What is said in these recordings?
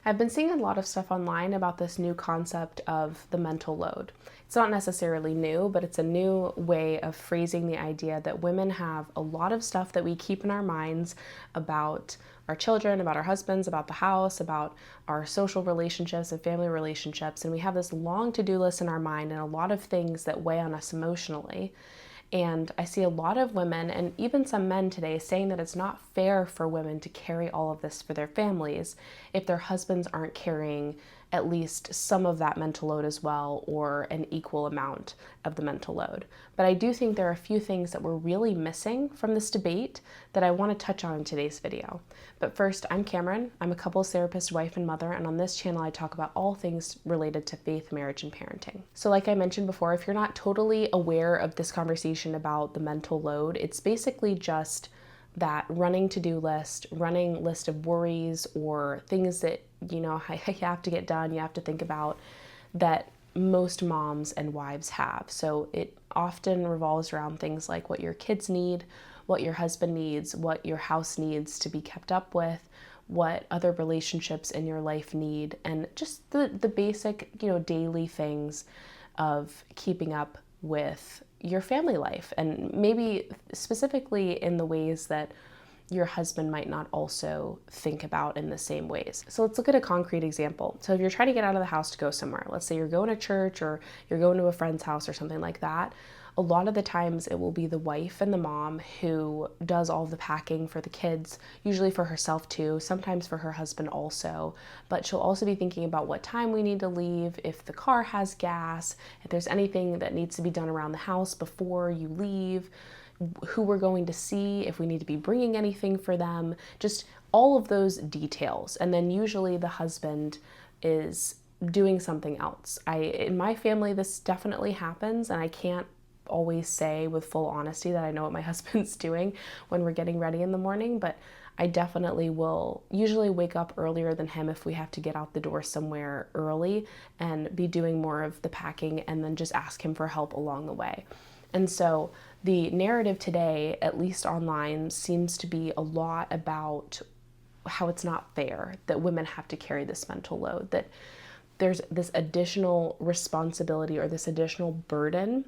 I've been seeing a lot of stuff online about this new concept of the mental load. It's not necessarily new, but it's a new way of phrasing the idea that women have a lot of stuff that we keep in our minds about our children, about our husbands, about the house, about our social relationships and family relationships. And we have this long to-do list in our mind and a lot of things that weigh on us emotionally. And I see a lot of women and even some men today saying that it's not fair for women to carry all of this for their families if their husbands aren't carrying at least some of that mental load as well, or an equal amount of the mental load. But I do think there are a few things that we're really missing from this debate that I want to touch on in today's video. But first, I'm Cameron. I'm a couples therapist, wife, and mother, and on this channel I talk about all things related to faith, marriage, and parenting. So like I mentioned before, if you're not totally aware of this conversation about the mental load, it's basically just that running to-do list, running list of worries or things that, you have to get done, you have to think about, that most moms and wives have. So it often revolves around things like what your kids need, what your husband needs, what your house needs to be kept up with, what other relationships in your life need, and just the basic, daily things of keeping up with your family life, and maybe specifically in the ways that your husband might not also think about in the same ways. So let's look at a concrete example. So if you're trying to get out of the house to go somewhere, let's say you're going to church or you're going to a friend's house or something like that, a lot of the times it will be the wife and the mom who does all the packing for the kids, usually for herself too, sometimes for her husband also, but she'll also be thinking about what time we need to leave, if the car has gas, if there's anything that needs to be done around the house before you leave, who we're going to see, if we need to be bringing anything for them, just all of those details. And then usually the husband is doing something else. In my family, this definitely happens, and I can't always say with full honesty that I know what my husband's doing when we're getting ready in the morning, but I definitely will usually wake up earlier than him if we have to get out the door somewhere early and be doing more of the packing, and then just ask him for help along the way. And so the narrative today, at least online, seems to be a lot about how it's not fair that women have to carry this mental load, that there's this additional responsibility or this additional burden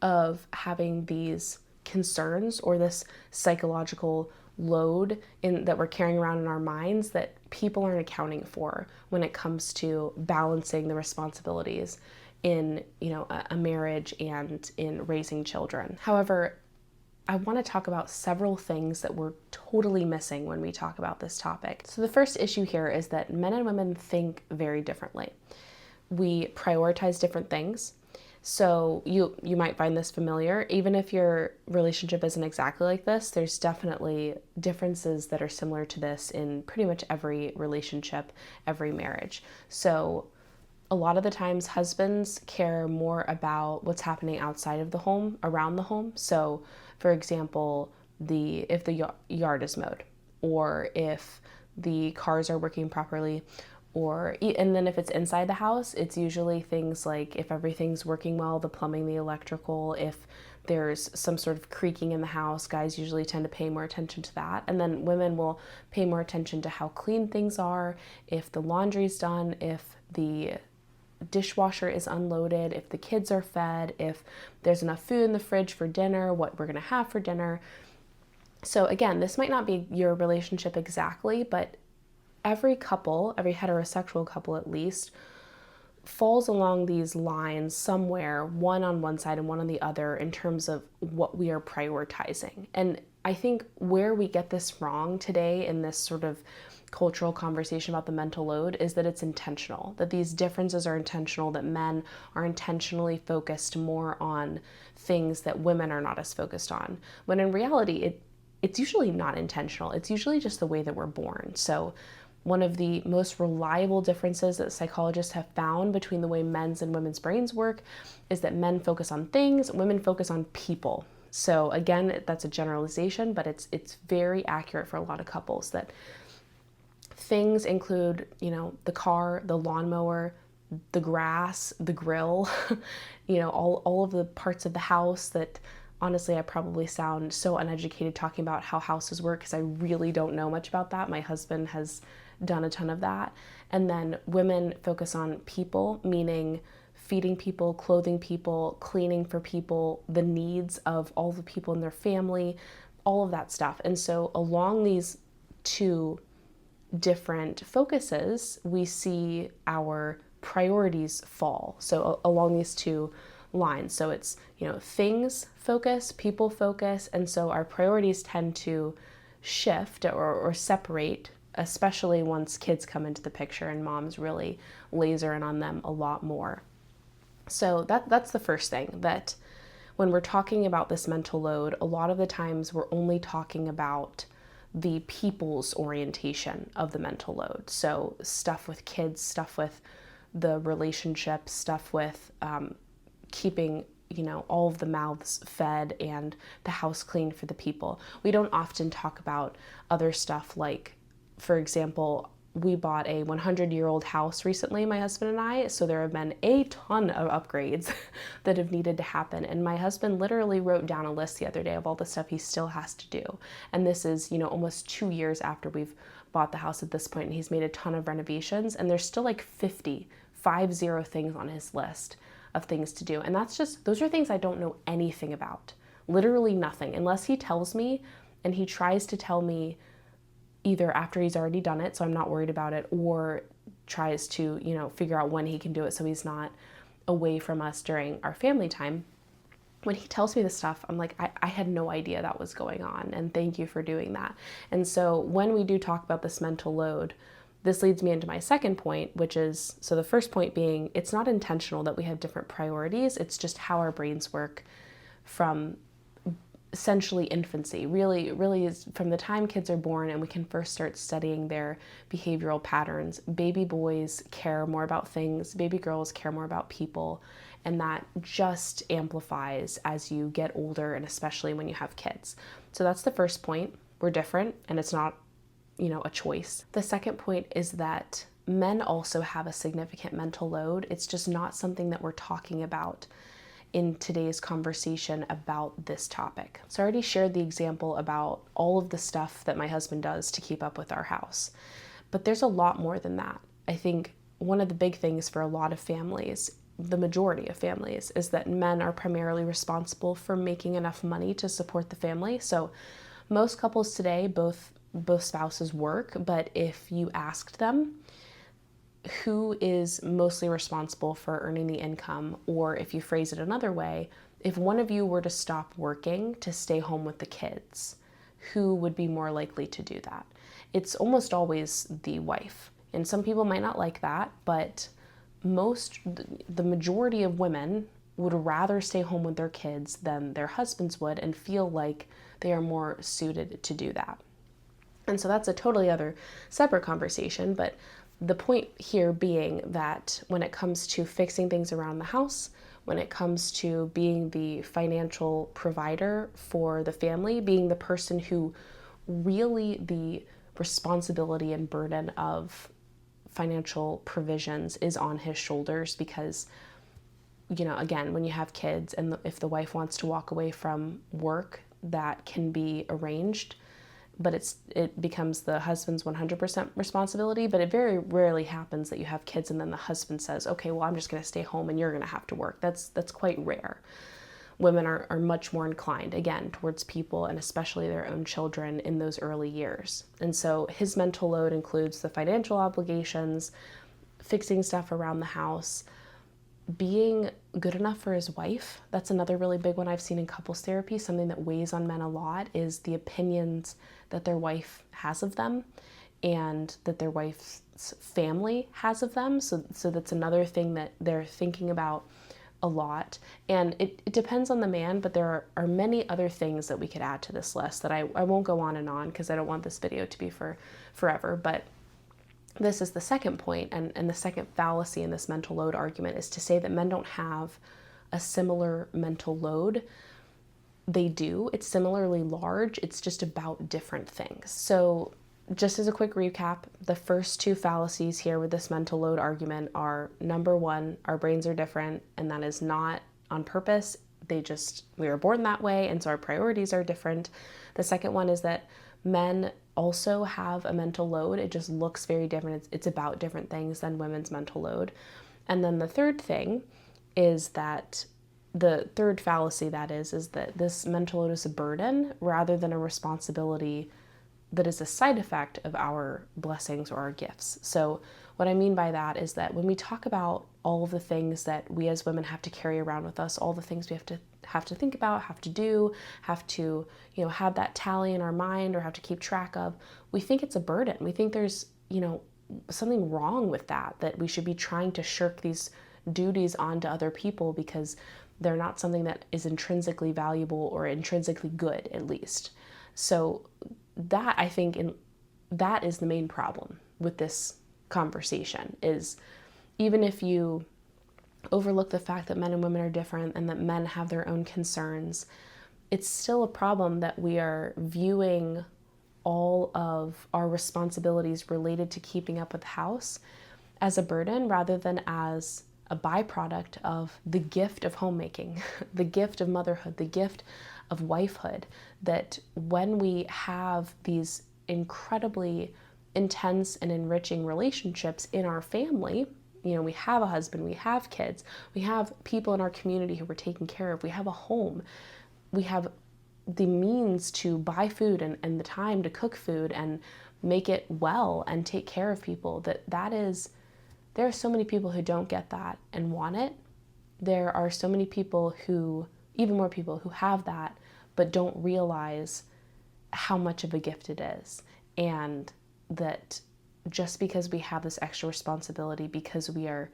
of having these concerns or this psychological load that we're carrying around in our minds that people aren't accounting for when it comes to balancing the responsibilities in a marriage and in raising children. However, I want to talk about several things that we're totally missing when we talk about this topic. So the first issue here is that men and women think very differently. We prioritize different things. So you might find this familiar. Even if your relationship isn't exactly like this, there's definitely differences that are similar to this in pretty much every relationship, every marriage. So a lot of the times husbands care more about what's happening outside of the home, around the home. So for example, if the yard is mowed, or if the cars are working properly, and then if it's inside the house, it's usually things like if everything's working well, the plumbing, the electrical, if there's some sort of creaking in the house, guys usually tend to pay more attention to that. And then women will pay more attention to how clean things are, if the laundry's done, if the dishwasher is unloaded, if the kids are fed, if there's enough food in the fridge for dinner, what we're gonna have for dinner. So again, this might not be your relationship exactly, but every couple, every heterosexual couple at least, falls along these lines somewhere, one on one side and one on the other, in terms of what we are prioritizing. And I think where we get this wrong today in this sort of cultural conversation about the mental load is that it's intentional, that these differences are intentional, that men are intentionally focused more on things that women are not as focused on. When in reality, it's usually not intentional. It's usually just the way that we're born. So one of the most reliable differences that psychologists have found between the way men's and women's brains work is that men focus on things, women focus on people. So again, that's a generalization, but it's very accurate for a lot of couples, that things include, the car, the lawnmower, the grass, the grill, all of the parts of the house that honestly, I probably sound so uneducated talking about how houses work because I really don't know much about that. My husband has done a ton of that. And then women focus on people, meaning feeding people, clothing people, cleaning for people, the needs of all the people in their family, all of that stuff. And so along these two different focuses, we see our priorities fall. So along these two lines. So it's, things focus, people focus, and so our priorities tend to shift or separate, especially once kids come into the picture and moms really laser in on them a lot more. So that's the first thing, that when we're talking about this mental load, a lot of the times we're only talking about the people's orientation of the mental load. So stuff with kids, stuff with the relationship, stuff with keeping, all of the mouths fed and the house clean for the people. We don't often talk about other stuff like, for example, we bought a 100-year-old house recently, my husband and I, so there have been a ton of upgrades that have needed to happen. And my husband literally wrote down a list the other day of all the stuff he still has to do. And this is, almost 2 years after we've bought the house at this point, and he's made a ton of renovations, and there's still like 50 things on his list of things to do. And those are things I don't know anything about. Literally nothing, unless he tells me, and he tries to tell me either after he's already done it, so I'm not worried about it, or tries to, figure out when he can do it so he's not away from us during our family time. When he tells me this stuff, I'm like, I had no idea that was going on, and thank you for doing that. And so when we do talk about this mental load, this leads me into my second point, which is, so the first point being, it's not intentional that we have different priorities, it's just how our brains work from essentially infancy. Really is from the time kids are born and we can first start studying their behavioral patterns. Baby boys care more about things, baby girls care more about people, and that just amplifies as you get older, and especially when you have kids. So that's the first point. We're different, and it's not, a choice. The second point is that men also have a significant mental load. It's just not something that we're talking about in today's conversation about this topic. So I already shared the example about all of the stuff that my husband does to keep up with our house, but there's a lot more than that. I think one of the big things for a lot of families, the majority of families, is that men are primarily responsible for making enough money to support the family. So most couples today, both spouses work, but if you asked them who is mostly responsible for earning the income, or if you phrase it another way, if one of you were to stop working to stay home with the kids, who would be more likely to do that? It's almost always the wife. And some people might not like that, but the majority of women would rather stay home with their kids than their husbands would, and feel like they are more suited to do that. And so that's a totally other separate conversation, but the point here being that when it comes to fixing things around the house, when it comes to being the financial provider for the family, being the person who really the responsibility and burden of financial provisions is on his shoulders, because, again, when you have kids and if the wife wants to walk away from work, that can be arranged, but it becomes the husband's 100% responsibility. But it very rarely happens that you have kids and then the husband says, okay, well, I'm just going to stay home and you're going to have to work. That's quite rare. Women are much more inclined, again, towards people and especially their own children in those early years. And so his mental load includes the financial obligations, fixing stuff around the house, being good enough for his wife. That's another really big one I've seen in couples therapy. Something that weighs on men a lot is the opinions that their wife has of them and that their wife's family has of them. So that's another thing that they're thinking about a lot. And it depends on the man, but there are many other things that we could add to this list that I won't go on and on because I don't want this video to be for forever. But this is the second point, and the second fallacy in this mental load argument is to say that men don't have a similar mental load. They do. It's similarly large. It's just about different things. So just as a quick recap, the first two fallacies here with this mental load argument are, number one, our brains are different, and that is not on purpose. We were born that way, and so our priorities are different. The second one is that Men also have a mental load. It just looks very different. It's about different things than women's mental load. And then the third thing is that the third fallacy is that this mental load is a burden rather than a responsibility that is a side effect of our blessings or our gifts. So what I mean by that is that when we talk about all of the things that we as women have to carry around with us, all the things we have to think about, have to do, have to, have that tally in our mind or have to keep track of, we think it's a burden. We think there's, something wrong with that we should be trying to shirk these duties onto other people because they're not something that is intrinsically valuable or intrinsically good, at least. So that, I think, that is the main problem with this conversation, is even if you overlook the fact that men and women are different and that men have their own concerns, it's still a problem that we are viewing all of our responsibilities related to keeping up with the house as a burden rather than as a byproduct of the gift of homemaking, the gift of motherhood, the gift of wifehood, that when we have these incredibly intense and enriching relationships in our family, we have a husband, we have kids, we have people in our community who we're taking care of, we have a home, we have the means to buy food and the time to cook food and make it well and take care of people, there are so many people who don't get that and want it. There are so many people even more people who have that, but don't realize how much of a gift it is. And that just because we have this extra responsibility, because we are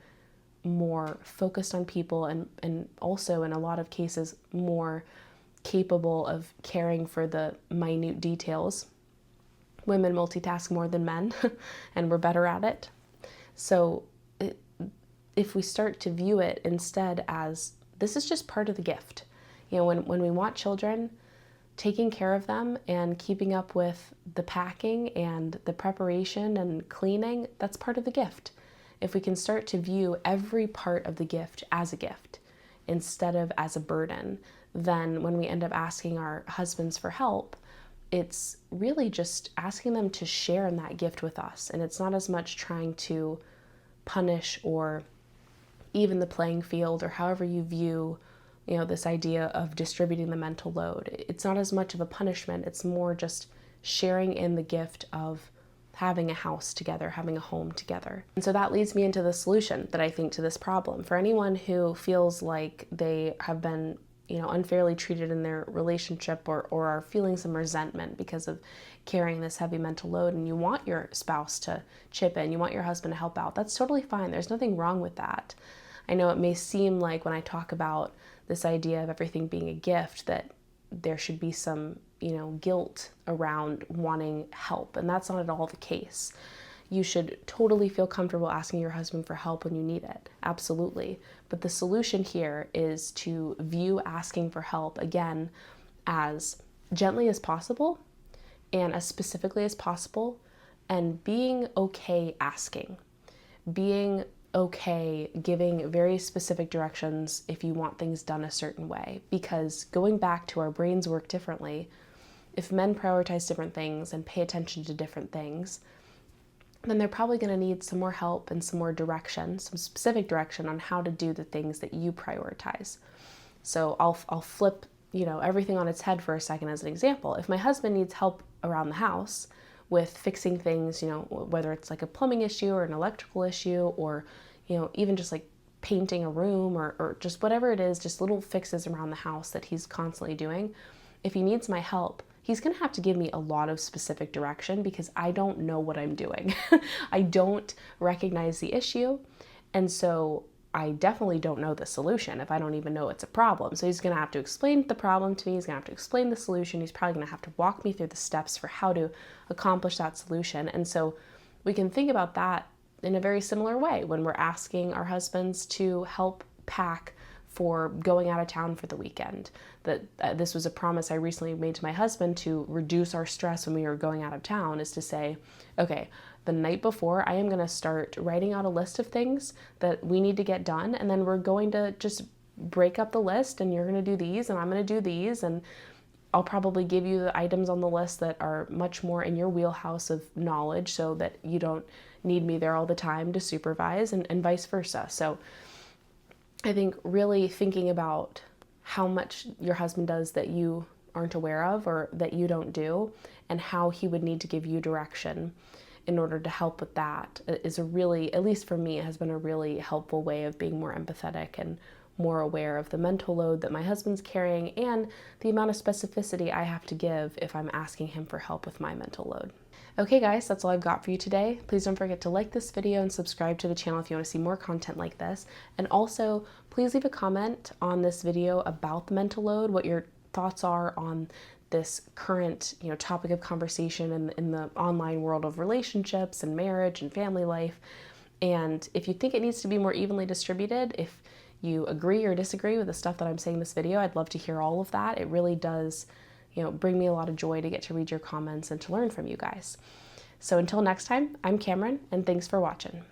more focused on people and also in a lot of cases more capable of caring for the minute details. Women multitask more than men and we're better at it. So if we start to view it instead as this is just part of the gift. When we want children, taking care of them and keeping up with the packing and the preparation and cleaning, that's part of the gift. If we can start to view every part of the gift as a gift instead of as a burden, then when we end up asking our husbands for help, it's really just asking them to share in that gift with us. And it's not as much trying to punish or even the playing field or however you view, this idea of distributing the mental load. It's not as much of a punishment. It's more just sharing in the gift of having a house together, having a home together. And so that leads me into the solution that I think to this problem. For anyone who feels like they have been, unfairly treated in their relationship or are feeling some resentment because of carrying this heavy mental load and you want your spouse to chip in, you want your husband to help out, that's totally fine. There's nothing wrong with that. I know it may seem like when I talk about this idea of everything being a gift that there should be some, guilt around wanting help, and that's not at all the case. You should totally feel comfortable asking your husband for help when you need it, absolutely. But the solution here is to view asking for help, again, as gently as possible and as specifically as possible, and being okay asking, being okay giving very specific directions if you want things done a certain way. Because going back to our brains work differently, if men prioritize different things and pay attention to different things, then they're probably going to need some more help and some more direction, some specific direction on how to do the things that you prioritize. So I'll flip, everything on its head for a second as an example. If my husband needs help around the house with fixing things, whether it's like a plumbing issue or an electrical issue or, even just like painting a room or just whatever it is, just little fixes around the house that he's constantly doing. If he needs my help, he's going to have to give me a lot of specific direction because I don't know what I'm doing. I don't recognize the issue. And so I definitely don't know the solution if I don't even know it's a problem. So he's going to have to explain the problem to me. He's going to have to explain the solution. He's probably going to have to walk me through the steps for how to accomplish that solution. And so we can think about that in a very similar way when we're asking our husbands to help pack for going out of town for the weekend. That this was a promise I recently made to my husband to reduce our stress when we were going out of town, is to say, okay, the night before I am going to start writing out a list of things that we need to get done, and then we're going to just break up the list, and you're going to do these and I'm going to do these, and I'll probably give you the items on the list that are much more in your wheelhouse of knowledge so that you don't need me there all the time to supervise, and vice versa. So I think really thinking about how much your husband does that you aren't aware of or that you don't do, and how he would need to give you direction in order to help with that is a really, at least for me, it has been a really helpful way of being more empathetic and more aware of the mental load that my husband's carrying and the amount of specificity I have to give if I'm asking him for help with my mental load. Okay guys, that's all I've got for you today. Please don't forget to like this video and subscribe to the channel if you want to see more content like this. And also, please leave a comment on this video about the mental load, what your thoughts are on this current, topic of conversation in the online world of relationships and marriage and family life. And if you think it needs to be more evenly distributed, if you agree or disagree with the stuff that I'm saying in this video, I'd love to hear all of that. It really does, bring me a lot of joy to get to read your comments and to learn from you guys. So until next time, I'm Cameron, and thanks for watching.